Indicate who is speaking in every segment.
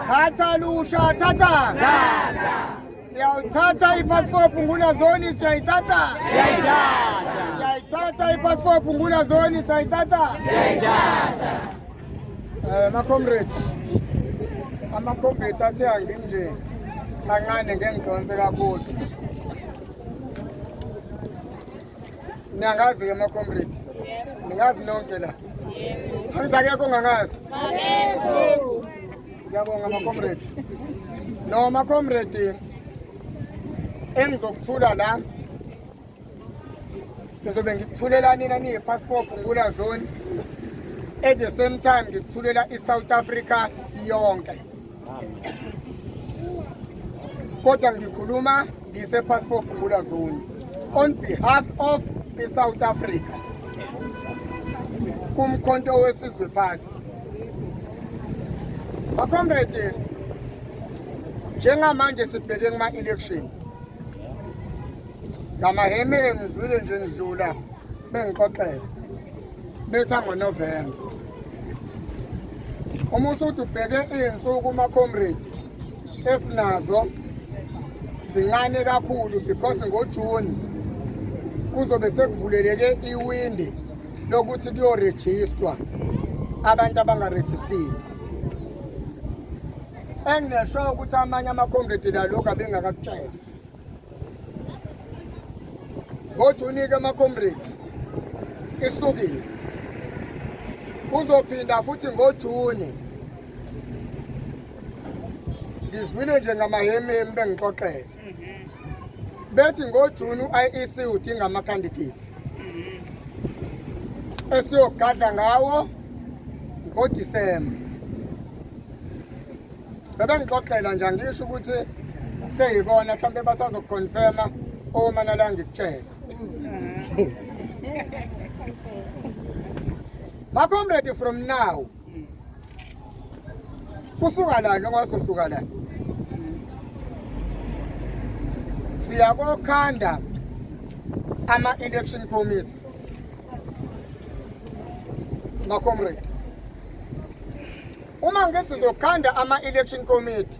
Speaker 1: Thatha lusha, thatha. Siyawuthatha i-passport Phungula Zone, siyayithatha. Siyayithatha i-passport Phungula Zone, siyayithatha. Comrades. Ama-comrades athe anginje kancane ngengidonse kakhulu. Niyangazi-ke ama-comrades? Ningazi nonke la? Angithi akekho ongangazi? Ngiyabonga ama-comrades. No, ama-comrades engizokuthula la ngizobe ngikuthulela nina niyi-passport Phungula Zone, at the same time ngikuthulela i-South Africa yonke. Kodwa ngikhuluma ngise-passport Phungula Zone on behalf of i-South Africa kumkhonto wesizwe phansi. Comrade, njengamanje sibheke kuma-election, ngamaheme ngizwile nje ngidlula bengixoxela bethi ngoNovemba. Uma usuthi ubheke iy'nsuku ma-comrade esinazo zincane kakhulu, because ngoJuni kuzobe sekuvuleleke iwindi lokuthi kuyorejistwa abantu abangarejistile. Enginesho ukuthi amanye ama-comrade lalokhu abengakakutshela. NgoJuni-ke ama-comrade isukile. Uzophinda futhi ngoJuni. Ngizwile nje ngamahememi bengixoxela. Bethi ngoJuni u-IEC udinga ama-candidates esiyogada ngawo ngoDisemba. Bebengixoxela nje angisho ukuthi seyikona mhlawumbe basazokuconfirma uma nala ngikutshela. Ma-comrade, from now kusuka la njengoba sosuka la siyakokhanda ama-election committees. Ma-comrade, uma ngithi sizokhanda ama-election committee,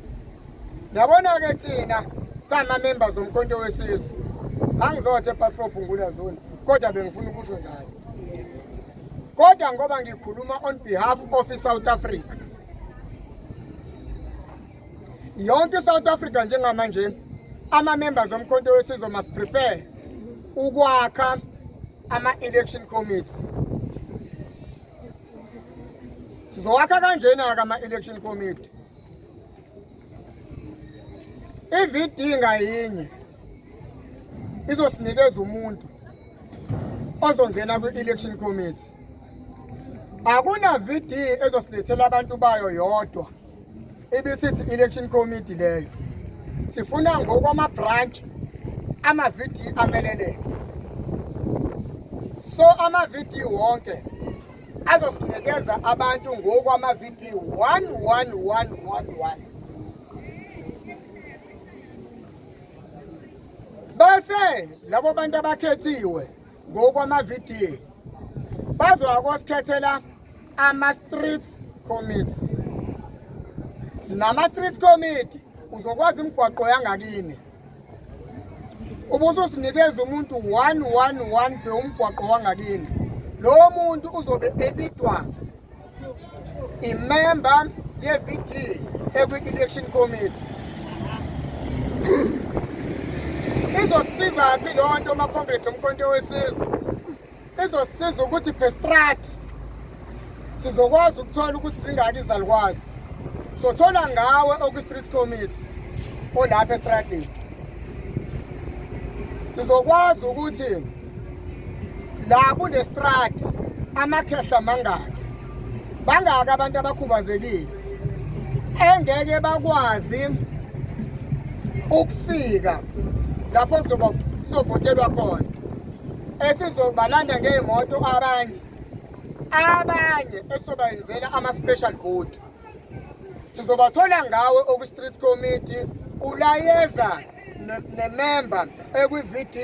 Speaker 1: yabona-ke thina sama-members omkhonto wesizwe angizothe passport Phungula Zone, kodwa bengifuna ukusho njalo. Kodwa ngoba ngikhuluma on behalf of i-South Africa, yonke i-South Africa njengamanje, ama-members omkhonto wesizwe must prepare ukwakha ama-election committees. Sizowakha kanjena-ke ama-election committee. I-VD ngayinye izosinikeza umuntu ozongena kwi-election committee. Akuna VD ezosilethela abantu bayo yodwa ibisithi election committee leyo. Sifuna ngokwama-branch ama-VD ameleleke. So ama-VD wonke azosinikeza abantu ngokwama-VD 11111. Bese labo bantu abakhethiwe ngokwama-VD bazokosikhethela ama-street committees. Nama-street committee uzokwazi imigwaqo yangakini. Ubususinikeza umuntu 111 umgwaqo wangakini. Lo muntu uzobe elidwa imember ye-VD ekwi-election committee. Izosiza phi lo nto ma-comrade omkhonto wesizwe? Izosiza ukuthi per strat sizokwazi ukuthola ukuthi zingaki izalukwazi. Sothola ngawe okwi-street committee olapha estradini. Sizokwazi ukuthi la kule strat amakhehla bangaki abantu abakhubazekile engeke bakwazi ukufika lapho kuzovotelwa khona. Esizobalanda ngey'moto abanye esizobayenzela ama-special vote. Sizobathola ngawe okwi-street committee ulayeza ne-member ekwi-VD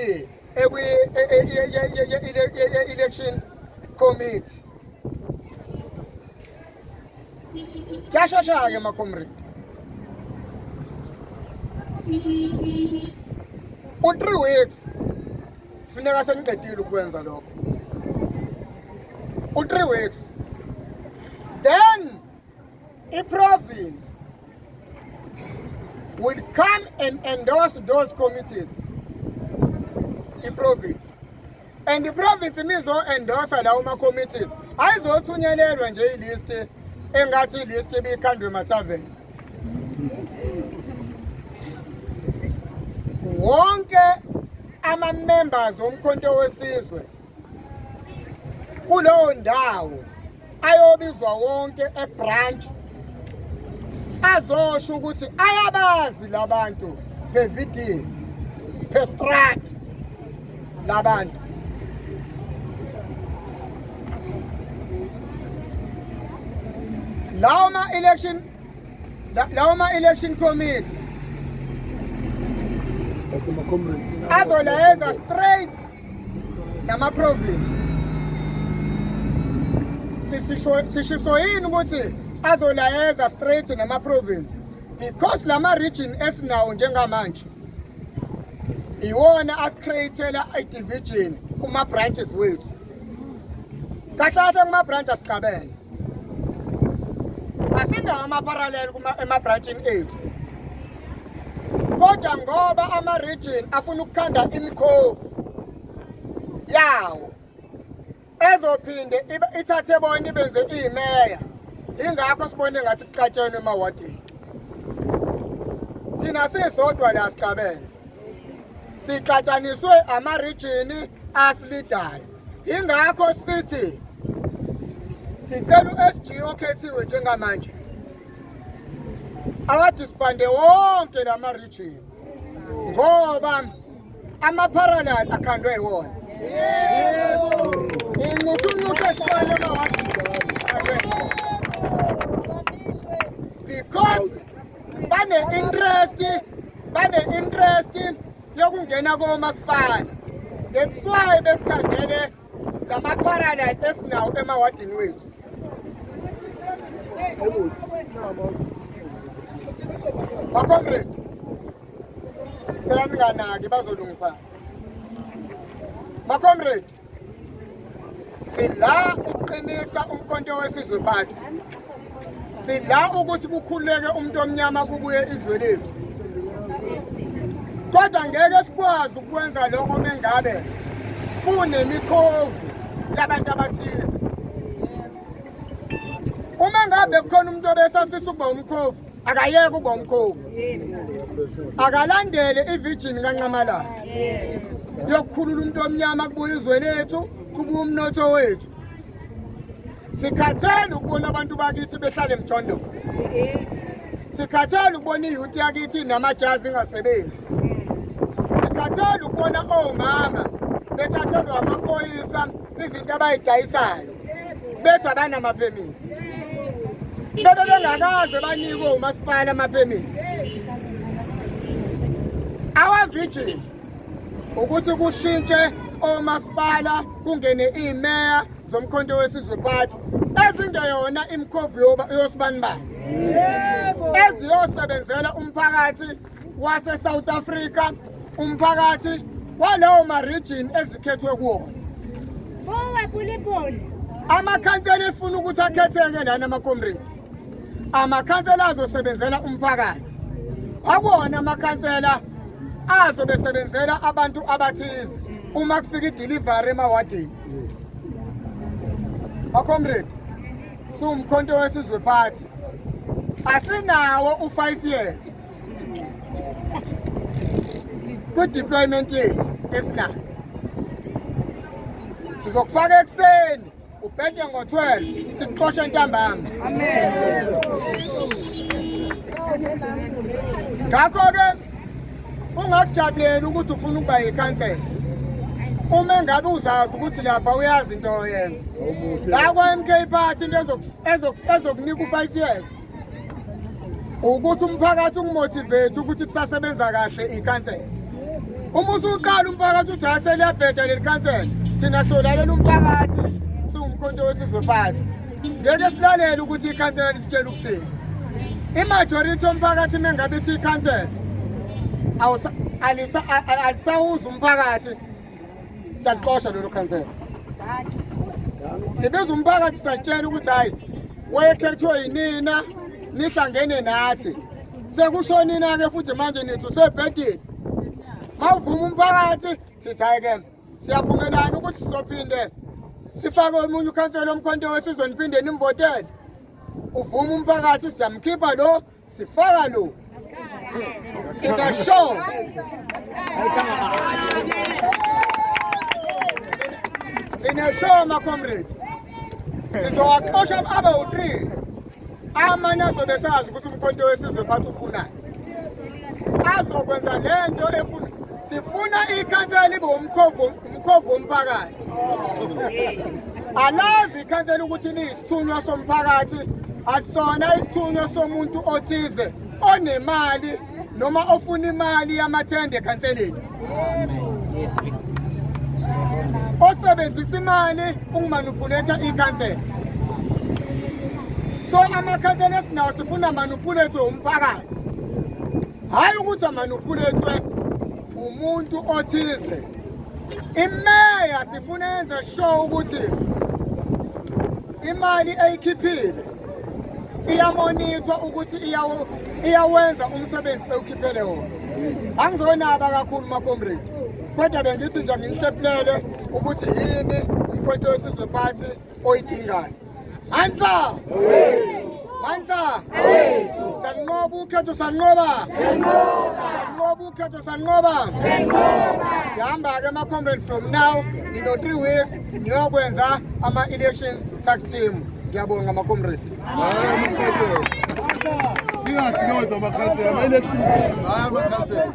Speaker 1: ekwi-election committee. Kuyashasha-ke ma-comrade. U3 weeks funeka seniqedile ukwenza lokho. U3 weeks. Then i-province will come and endorse those committees. I-province. And the province izo-endorse lawo ma-committees. Ayizothunyelelwa nje ilist engathi ilist ebikhandwe emathaveni. Wonke ama-members omkhonto wesizwe kulowo ndawo ayobizwa wonke e-branch azosho ukuthi ayabazi labantu pe-VD pe-strat labantu. Lawo ma-election committee azolayeza straight nama-province. Sisho yini ukuthi azolayeza straight nama-province? Because lama-region esinawo njengamanje iwona as-createla i-division kuma-branches wethu. Kahle kuma-branch asigabene. Asinawo ama-parallel ema-branchini ethu. Kodwa ngoba ama-region afuna ukukhanda imikhovu yawo ezophinde ithathe bona ibenze imeya. Ingakho sibone ngathi kuqatshelwe emawadini. Thina sisodwa la sigabene. Siqatshaniswe ama-region asilidayo. Ingakho sithi sicela u-SG okhethiwe njengamanje awadisbande wonke lama-region ngoba ama-parallel akhandwe wona. Because bane interest yokungena komasipala. That's why besikhandele lama-parallel esinawo emawadini wethu. Comrade, nginganaki bazolungisana. Comrade, sila uqinisa umkhonto wesizwe phansi. Sila ukuthi kukhuleke umuntu omnyama kubuye izwe lethu. Kodwa ngeke sikwazi ukwenza lokho mengabe kunemikhovu yabantu abathize. Uma ngabe kukhona umuntu obesafisa ukuba umkhovu, akayeke ukuba umkhovu. Akalandele ivirgin kaNqamalala. Yokukhulula umuntu omnyama kubuye izwe lethu, kubuye umnotho wethu. Sikhathele ukubona abantu bakithi behlala emjondolo. Sikhathele ukubona iyouth yakithi namajazi ingasebenzi. Sikhathele ukubona omama bethathelwa amaphoyisa izinto abayidayisayo. Bethi abanama-permits. Bebengakaze banikwe umasipala ama-permits. Our vision ukuthi kushintshe omasipala kungene imeya zomkhonto wesizwe phansi ezingeyona imikhovu yosibanibani eziyosebenzela umphakathi wase-South Africa, umphakathi walawo ma-region ezikhethwe kuwona. Amakhansela esifuna ukuthi akhetheke lana ama-comrade. Amakhansela azosebenzela umphakathi. Akuwona amakhansela azobesebenzela abantu abathize uma kufika i-delivery emawadini. Comrade, siwumkhonto wesizwe phansi. Asinawo u5 years. Kwi-deployment yethu esinayo. Sizokufaka ekuseni, ubhede ngo-12, sikuxoshe ntambama. Amen. Ngakho-ke, ungakujabuleli ukuthi ufuna ukuba yikhansela. Uma ngabe uzazi ukuthi lapha uyazi into oyenza. La kwa-MK Party into ezokunika u5 years. Ukuthi umphakathi ungumotivate ukuthi kusasebenza kahle ikhansela. Uma usuqala umphakathi uthi aseliyabheda leli khansela, thina solalela umphakathi siwumkhonto wesizwe phansi. Ngeke silalele ukuthi ikhansela lisitshela ukuthini. Imajority yomphakathi mengabe ithi ikhansela alisawuza umphakathi siyaxosha lolu khansela. Sibiza umphakathi siyatshela ukuthi hayi wayekhethwe yinina nihlangene nathi. Sekushonina-ke futhi manje nithi usebhedini. Mawuvuma umphakathi sithi hayi-ke siyavumelana ukuthi sizophinde sifake omunye ukhansela womkhonto wesizwe niphinde nimvotele. Uvuma umphakathi siyamkhipha lo sifaka lo. Singasho sinasho ma-comrade sizowaxosha abe u-3 amanye azobe sazi ukuthi umkhonto wesizwe phathi ufunani. Azokwenza lento efuna sifuna ikhansela ibe umkhovu womphakathi. Alazi ikhansela ukuthi liyisithunywa somphakathi akusona isithunywa somuntu othize onemali noma ofuna imali yamathende ekhanseleni. Osebenzisa imali ukumanipulatha ikhansela. So amakhansela esinawo sifuna manipulethwe umphakathi. Hayi ukuthi amanipulethwe umuntu othize. Imeya sifuna yenze sure ukuthi imali eyikhiphile iyamonithwa ukuthi iyawenza umsebenzi ewukhiphele wona. Angizonaba kakhulu ma-comrade, kodwa bengithi nje nginihlephelele ukuthi yini umkhonto wesizwe phathi oyidingayo. Manhla! Manhla! Sanqoba ukhetho sanqoba! Sanqoba ukhetho sanqoba! Sihamba-ke ama-comrade from now, nino 3 weeks, niyokwenza ama-election tax team. Ngiyabonga ama-comrade.
Speaker 2: Amakhansela. Ningathi nokwenza amakhansela, ama-election team, hayi amakhansela.